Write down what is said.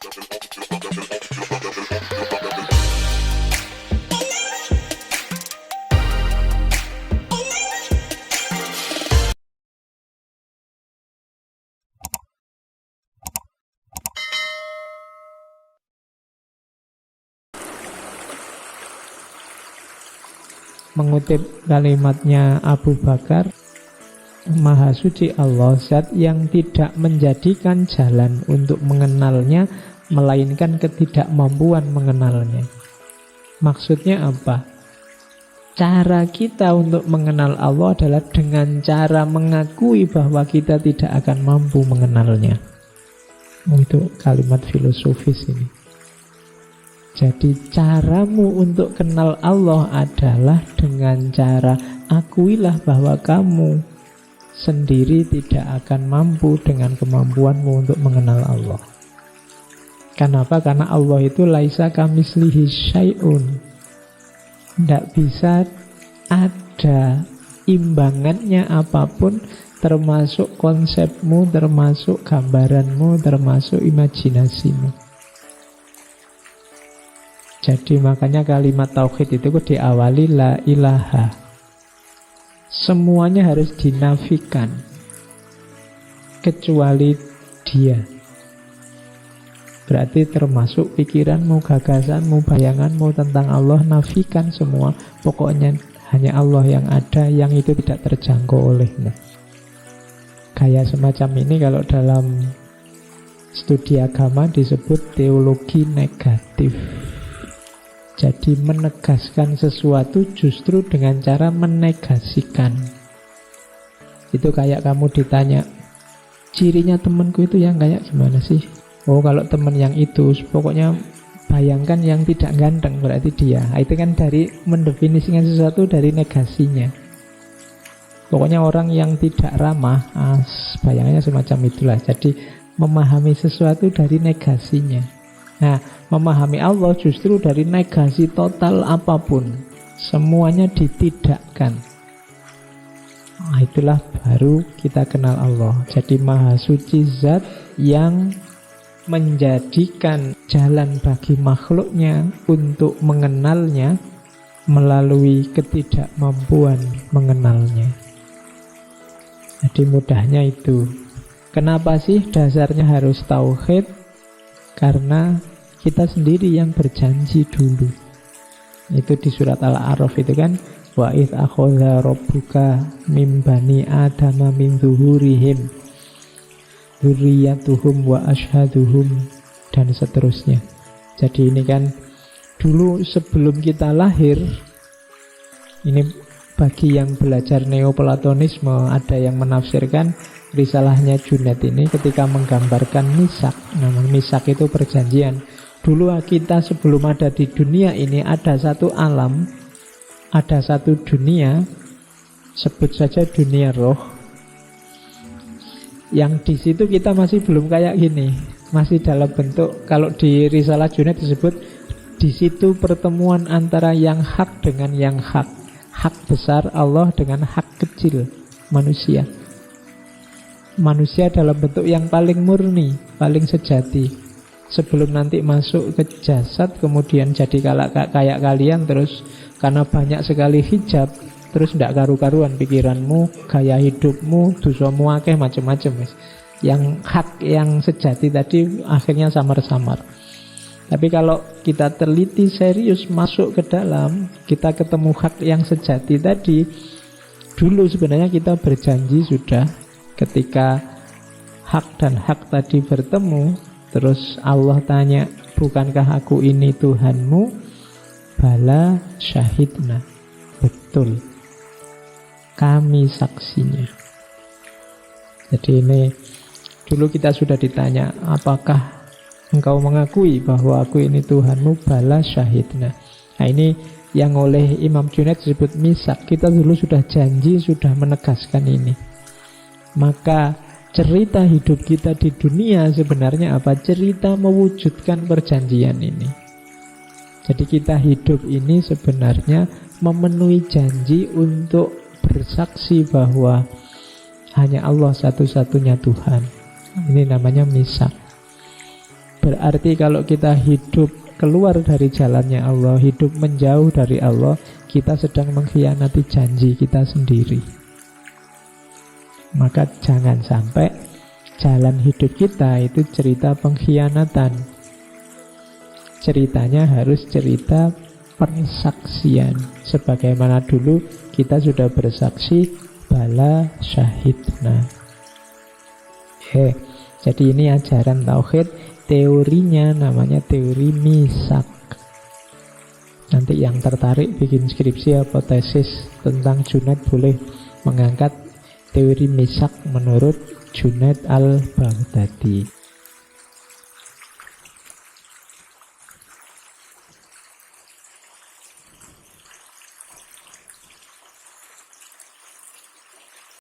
Mengutip kalimatnya Abu Bakar, Maha Suci Allah, zat yang tidak menjadikan jalan untuk mengenalnya, melainkan ketidakmampuan mengenalnya. Maksudnya apa? Cara kita untuk mengenal Allah adalah dengan cara mengakui bahwa kita tidak akan mampu mengenalnya. Itu kalimat filosofis ini. Jadi caramu untuk kenal Allah adalah dengan cara akuilah bahwa kamu sendiri tidak akan mampu dengan kemampuanmu untuk mengenal Allah. Kenapa? Karena Allah itu laisa kamislihi syai'un. Tidak bisa ada imbangannya apapun, termasuk konsepmu, termasuk gambaranmu, termasuk imajinasimu. Jadi makanya kalimat tauhid itu diawali la ilaha. Semuanya harus dinafikan kecuali Dia. Berarti termasuk pikiranmu, gagasanmu, bayanganmu tentang Allah, nafikan semua. Pokoknya hanya Allah yang ada, yang itu tidak terjangkau olehmu. Kayak semacam ini kalau dalam studi agama disebut teologi negatif. Jadi menegaskan sesuatu justru dengan cara menegasikan. Itu kayak kamu ditanya, cirinya temanku itu yang kayak gimana sih? Oh, kalau teman yang itu, pokoknya bayangkan yang tidak ganteng, berarti dia. Itu kan dari mendefinisikan sesuatu dari negasinya. Pokoknya orang yang tidak ramah, bayangannya semacam itulah. Jadi memahami sesuatu dari negasinya. Nah, memahami Allah justru dari negasi total apapun. Semuanya ditidakkan. Nah, itulah baru kita kenal Allah. Jadi Maha Suci zat yang menjadikan jalan bagi makhluknya untuk mengenalnya melalui ketidakmampuan mengenalnya. Jadi mudahnya itu. Kenapa sih dasarnya harus tauhid? Karena kita sendiri yang berjanji dulu. Itu di surat Al-A'raf itu kan, wa idz akhadha rabbuka mim bani adama min zuhurihim dzurriyyatuhum wa asyhaduhum, dan seterusnya. Jadi ini kan dulu sebelum kita lahir, ini bagi yang belajar neoplatonisme, ada yang menafsirkan risalahnya Junaid ini ketika menggambarkan misak. Nah, misak itu perjanjian. Dulu kita sebelum ada di dunia ini ada satu alam, ada satu dunia, sebut saja dunia roh, yang di situ kita masih belum kayak gini, masih dalam bentuk, kalau di risalah Junaid disebut di situ pertemuan antara yang hak dengan yang hak, hak besar Allah dengan hak kecil manusia. Manusia dalam bentuk yang paling murni, paling sejati. Sebelum nanti masuk ke jasad, kemudian jadi kayak kalian, terus karena banyak sekali hijab, terus tidak karu-karuan pikiranmu, gaya hidupmu, dosamu akeh macam-macam. Yang hak, yang sejati tadi akhirnya samar-samar. Tapi kalau kita teliti serius masuk ke dalam, kita ketemu hak yang sejati tadi. Dulu sebenarnya kita berjanji sudah, ketika hak dan hak tadi bertemu, terus Allah tanya, bukankah aku ini Tuhanmu? Bala syahidna. Betul, kami saksinya. Jadi ini dulu kita sudah ditanya, apakah engkau mengakui bahwa aku ini Tuhanmu? Bala syahidna. Nah, ini yang oleh Imam Junaid disebut misak. Kita dulu sudah janji, sudah menegaskan ini. Maka cerita hidup kita di dunia sebenarnya apa? Cerita mewujudkan perjanjian ini. Jadi kita hidup ini sebenarnya memenuhi janji untuk bersaksi bahwa hanya Allah satu-satunya Tuhan. Ini namanya misak. berarti kalau kita hidup keluar dari jalannya Allah, hidup menjauh dari Allah, kita sedang mengkhianati janji kita sendiri. Maka jangan sampai jalan hidup kita itu cerita pengkhianatan. Ceritanya harus cerita persaksian. Sebagaimana dulu kita sudah bersaksi bala syahidna. Jadi ini ajaran tauhid. Teorinya namanya teori misak. Nanti yang tertarik bikin skripsi atau tesis tentang Junaid boleh mengangkat teori misak menurut Junaid al-Baghdadi.